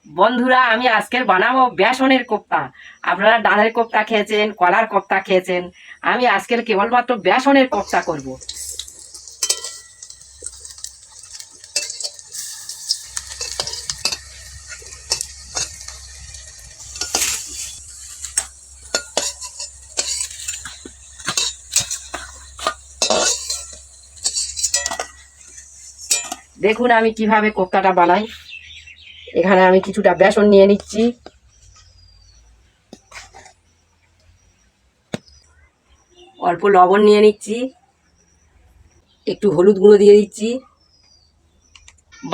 বন্ধুরা, আমি আজকের বানাবো বেসনের কোপ্তা। আপনারা ডালের কোপ্তা খেয়েছেন, কলার কোপ্তা খেয়েছেন। আমি আজকের কেবলমাত্র বেসনের কোপ্তা করব। দেখুন আমি কিভাবে কোপ্তাটা বানাই। এখানে আমি কিছুটা বেসন নিয়ে নিচ্ছি, অল্প লবণ নিয়ে নিচ্ছি, একটু হলুদ গুঁড়ো দিয়ে দিচ্ছি,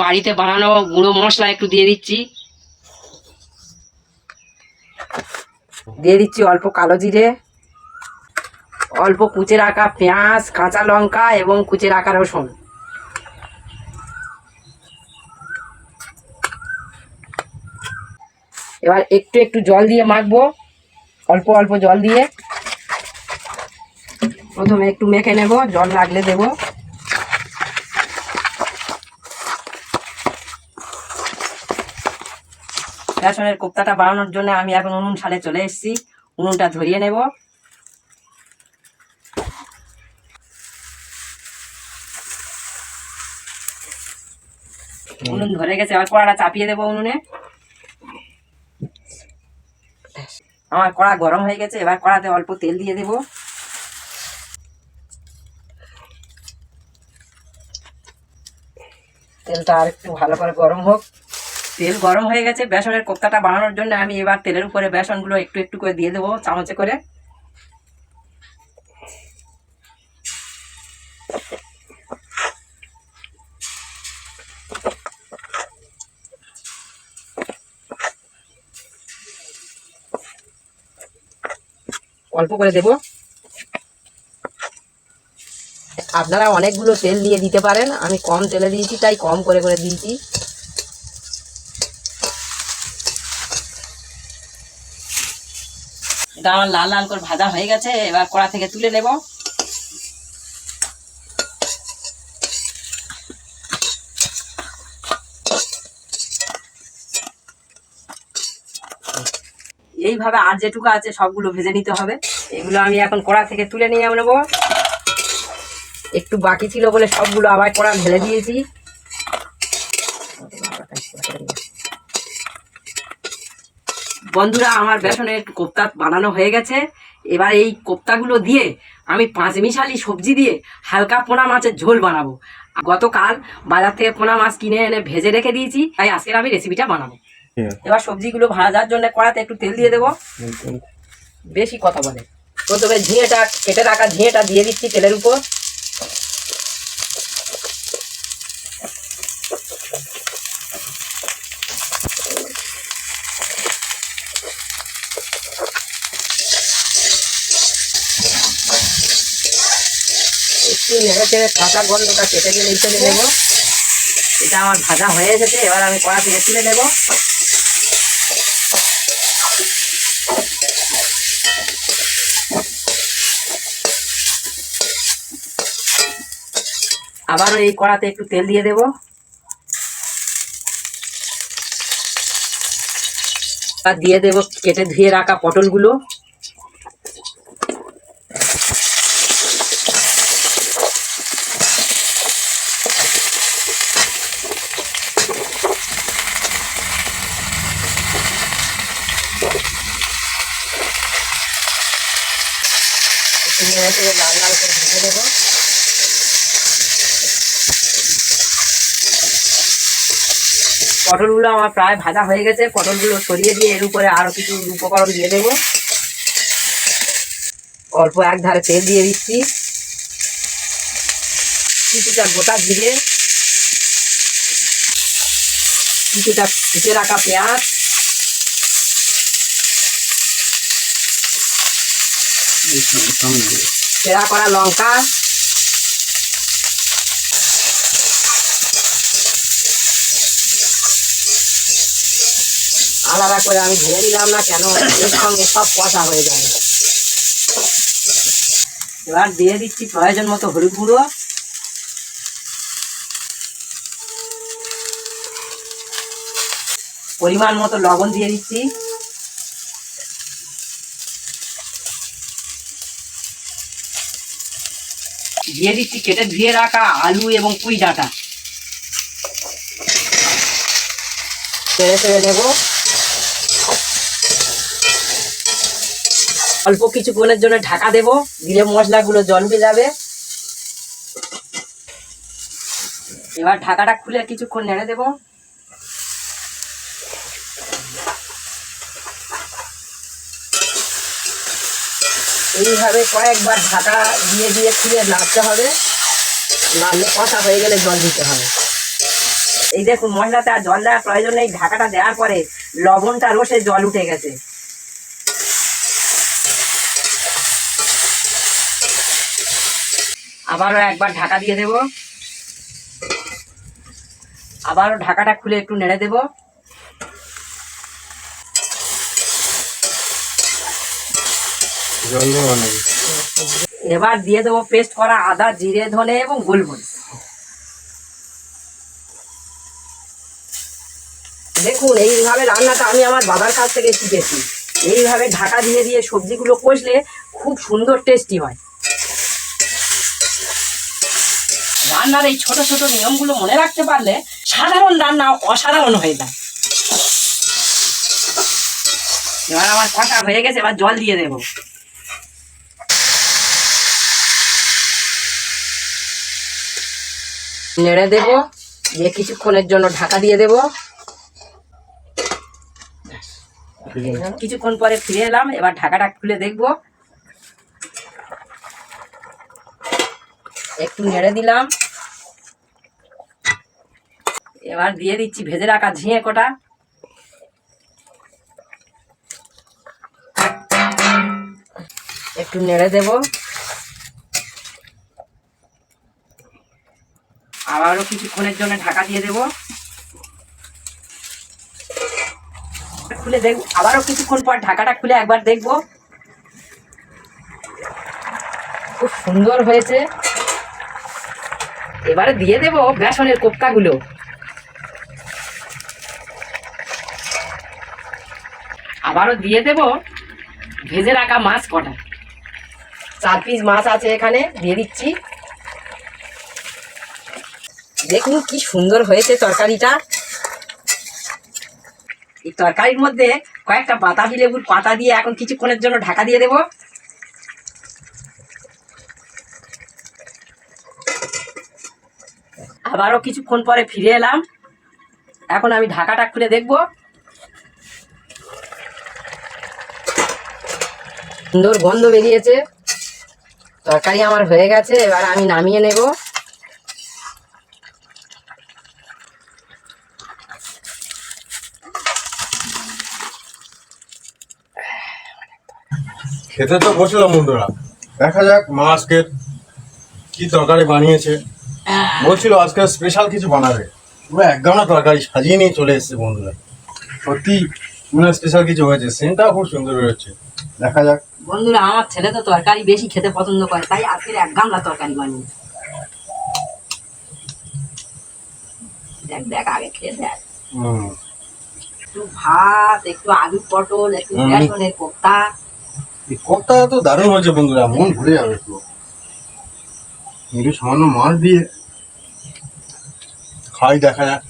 বাড়িতে বানানো গুঁড়ো মশলা একটু দিয়ে দিচ্ছি, দিয়ে দিচ্ছি অল্প কালো জিরে, অল্প কুচে রাখা পেঁয়াজ, কাঁচা লঙ্কা এবং কুচে রাখা রসুন। এবার একটু একটু জল দিয়ে মাখবো, অল্প অল্প জল দিয়ে। প্রথমে একটু মেখে নেব, জল লাগলে দেব। বেসনের কোপ্তাটা বানানোর জন্য আমি এখন উনুন শালে চলে এসেছি। উনুনটা ধরিয়ে নেব। উনুন ধরে গেছে, এবার কড়াটা চাপিয়ে দেবো উনুনে। আমার কড়া গরম হয়ে গেছে, এবার কড়াতে অল্প তেল দিয়ে দেব। তেলটা আর একটু ভালো করে গরম হোক। তেল গরম হয়ে গেছে। বেসনের কোপ্তাটা বানানোর জন্য আমি এবার তেলের উপরে বেসনগুলো একটু একটু করে দিয়ে দেবো, চামচে করে। অল্প করে দেব। আপনারা অনেকগুলো তেল দিয়ে দিতে পারেন, আমি কম তেলে দিয়েছি তাই কম করে করে দিয়েছি। এটা আমার লাল লাল করে ভাজা হয়ে গেছে, এবার কড়া থেকে তুলে নেব। এইভাবে আর যেটুকু আছে সবগুলো ভেজে নিতে হবে। এগুলো আমি এখন কড়া থেকে তুলে নিয়ে নেব। একটু বাকি ছিল বলে সবগুলো আবার কড়া ঢেলে দিয়েছি। বন্ধুরা, আমার বেসনের কোপ্তা বানানো হয়ে গেছে। এবার এই কোপ্তাগুলো দিয়ে আমি পাঁচমিশালি সবজি দিয়ে হালকা পোনা মাছের ঝোল বানাবো। গতকাল বাজার থেকে পোনা মাছ কিনে এনে ভেজে রেখে দিয়েছি, তাই আজকে আমি রেসিপিটা বানাবো। এবার সবজিগুলো ভাজার জন্য কড়াতে একটু তেল দিয়ে দেবো। বেশি কথা বলে। প্রথমে ঝিঙেটা, কেটে রাখা ঝিঙেটা দিয়ে দিচ্ছি তেলের উপর। একটু নেড়ে চেড়ে কাঁচা গন্ধটা কেটে দিয়ে নিচে নেবো। এটা আমার ভাজা হয়ে এসেছে, এবার আমি কড়া থেকে তুলে নেব। আবারও এই কড়াতে একটু তেল দিয়ে দেব। আর দিয়ে দেব কেটে ধুয়ে রাখা পটলগুলো। লাল লাল করে ভেজে দেবো। পটলগুলো আমার প্রায় ভাজা হয়ে গেছে। পটলগুলো সরিয়ে দিয়ে এর উপরে আরো কিছু উপকরণ দিয়ে দেবো। অল্প এক ধারে তেল দিয়ে দিচ্ছি, কিছুটা গোটা জিরে, কিছুটা কুচে রাখা পেঁয়াজ, চেরা করা লঙ্কা, আলাদা করে আমি ভেজে দিলাম না, কেন এর সঙ্গে সব কষা হয়ে যাবে। এবার দিয়ে দিচ্ছি প্রয়োজন মতো হলুদ গুঁড়ো, পরিমাণ মতো লবণ দিয়ে দিচ্ছি। দিয়ে দিচ্ছি কেটে ধুয়ে রাখা আলু এবং পুঁই ডাঁটা। তেড়ে তেড়ে নেব। অল্প কিছুক্ষণের জন্য ঢাকা দেব, দিলে মশলাগুলো জল উঠে যাবে। এবার ঢাকাটা খুলে কিছুক্ষণ নেড়ে দেব। এইভাবে কয়েকবার ঢাকা দিয়ে দিয়ে খুলে নাড়তে হবে, নাড়লে কষা হয়ে গেলে জল দিতে হবে। এই দেখুন মশলাতে আর জল দেওয়ার প্রয়োজন নেই, ঢাকাটা দেওয়ার পরে লবণটা রসে জল উঠে গেছে। আবারও একবার ঢাকা দিয়ে দেব, আবারও ঢাকাটা খুলে একটু নেড়ে দেব। এবার দিয়ে দেবো পেস্ট করা আদা, জিরে, ধনে এবং গোলমরিচ। দেখুন এইভাবে রান্নাটা আমি আমার বাবার কাছ থেকে শিখেছি। এইভাবে ঢাকা দিয়ে দিয়ে সবজিগুলো কষলে খুব সুন্দর টেস্টি হয়। রান্নার এই ছোট ছোট নিয়মগুলো মনে রাখতে পারলে সাধারণ রান্না অসাধারণ হয়ে যায়। এবার আমার কষা হয়ে গেছে, এবার জল দিয়ে দেব। নেড়ে দেব, দিয়ে কিছুক্ষণের জন্য ঢাকা দিয়ে দেব। কিছুক্ষণ পরে ফিরে এলাম, এবার ঢাকাটা খুলে দেখব। একটু নেড়ে দিলাম। এবার দিয়ে দিচ্ছি ভেজে রাখা ঝিঙে কোটা। একটু নেড়ে দেব। আবারও কিছুক্ষণের জন্য ঢাকা দিয়ে দেব। খুলে দেখ, আবারও কিছুক্ষণ পর ঢাকাটা খুলে একবার দেখব। খুব সুন্দর হয়েছে। এবারে দিয়ে দেব বেসনের কোপ্তাগুলো। আবারও দিয়ে দেব ভেজে রাখা মাছ কটা। 4 পিস মাছ আছে এখানে, দিয়ে দিচ্ছি। দেখুন কি সুন্দর হয়েছে তরকারিটা। এই তরকারির মধ্যে কয়েকটা বাতাবি লেবুর পাতা দিয়ে এখন কিছুক্ষণের জন্য ঢাকা দিয়ে দেব। আবারও কিছুক্ষণ পরে ফিরে এলাম। এখন আমি ঢাকাটা খুলে দেখব। সুন্দর গন্ধ বেরিয়েছে, তরকারি আমার হয়ে গেছে। এবার আমি নামিয়ে নেব। খেতে তো বসলাম বন্ধুরা, দেখা যাক মা আজকে কি তরকারি বানিয়েছে। বলছিল আজকে স্পেশাল কিছু বানাবে, পুরো একগামলা তরকারি সাজিয়ে নিয়ে চলে এসেছে বন্ধুরা। সত্যি মনে স্পেশাল কিছু হয়েছে, সেন্টটাও খুব সুন্দর বেরোচ্ছে। দেখা যাক। বন্ধুরা আমার ছেলে তো তরকারি বেশি খেতে পছন্দ করে, তাই আজকে এক গামলা তরকারি বানিয়ে। দেখ দেখ আগে খেয়ে দেখ। একটু ভাত, একটু আলু পটল, একটু বেসনের কোপ্তা। এই কোপ্তা তো দারুণ হয়েছে বন্ধুরা, মন ভরে যাবে। একটু সামান্য মাছ দিয়ে খাই, দেখা যাক।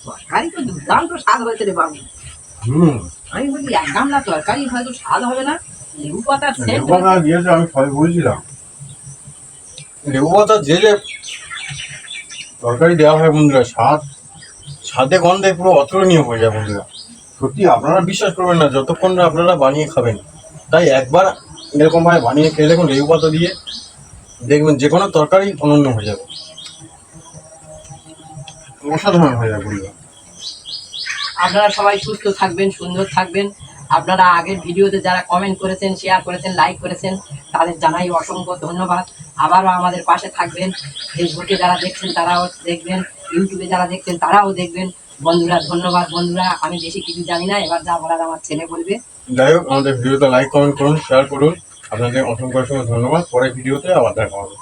তরকারি তো দুর্দান্ত স্বাদ হয়েছে রে বাবু। আমি বলি এক গামলা তরকারি হয়তো স্বাদ হবে না। লেবু পাতা দিয়েছে, আমি সবাই বলছিলাম লেবু পাতা দিলে তরকারি দেওয়া হয় বন্ধুরা, স্বাদে গন্ধে পুরো অতুলনীয় হয়ে যায় বন্ধুরা। সত্যি আপনারা বিশ্বাস করবেন না যতক্ষণ না আপনারা বানিয়ে খাবেন। তাই একবার এরকম ভাবে বানিয়ে খেয়ে দেখুন লেবু পাতা দিয়ে, দেখবেন যে কোনো তরকারি অনন্য হয়ে যাবে, অসাধারণ হয়ে যাবে বন্ধুরা। আপনারা সবাই সুস্থ থাকবেন, সুন্দর থাকবেন। আপনারা আগের ভিডিওতে যারা কমেন্ট করেছেন, শেয়ার করেছেন, লাইক করেছেন, তাদের জানাই অসংখ্য ধন্যবাদ। আবারও আমাদের পাশে থাকবেন। ফেসবুকে যারা দেখছেন তারাও দেখবেন, ইউটিউবে যারা দেখছেন তারাও দেখবেন। বন্ধুরা ধন্যবাদ। বন্ধুরা আমি বেশি কিছু জানি না, এবার যা বলার আমার ছেলে বলবে। যাই হোক, আমাদের ভিডিওতে লাইক কমেন্ট করুন, শেয়ার করুন। আপনাদের অসংখ্য অসংখ্য ধন্যবাদ। পরের ভিডিওতে আবার দেখা হবে।